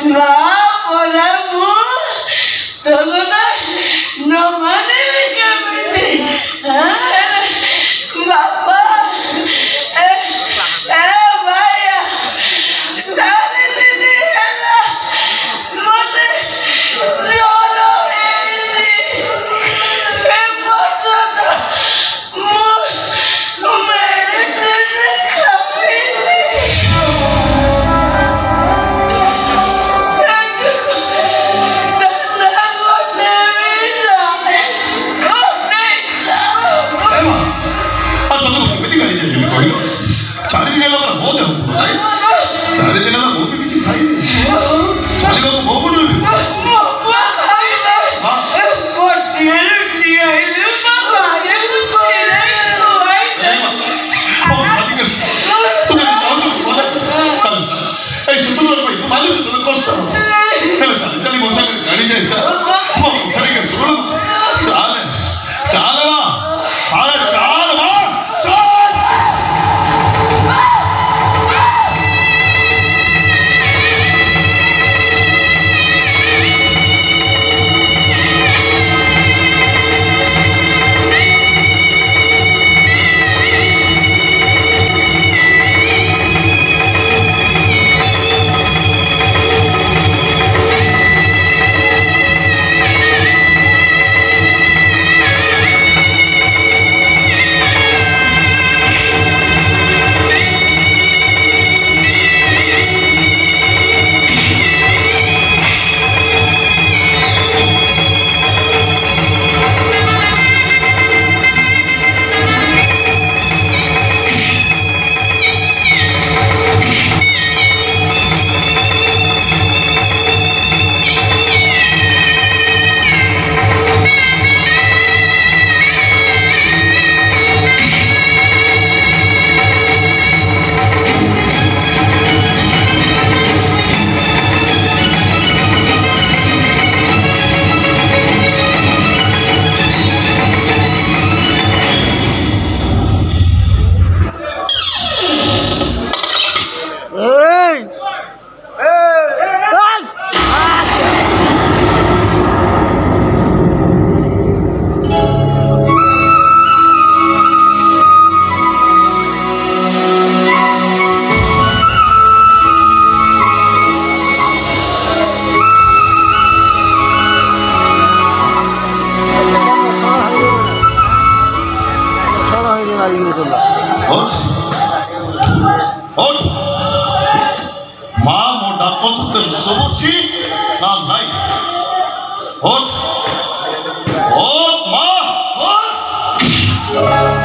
মা বলা মু তোমরা নমানে কেমনে বাবা ভাইয়া চালে দিনে এলা মতে জ্বর হয়েছে এ পর্যন্ত মেডিসিন খাইনি চারিদিন এলাকা বউ দেখো তাই চারিদিন এলাকা বউকে কিছু খাইনি চালিবাবু বউ বলবে এই সত্য মানুষ কষ্ট হবে চালে চালি বসা গাড়ি যায় চালে গেছে বলো চালে চালে মা আরে চাল মা মা মোটা কত সবুছি না নাই ওঠ ওঠ মা ওঠ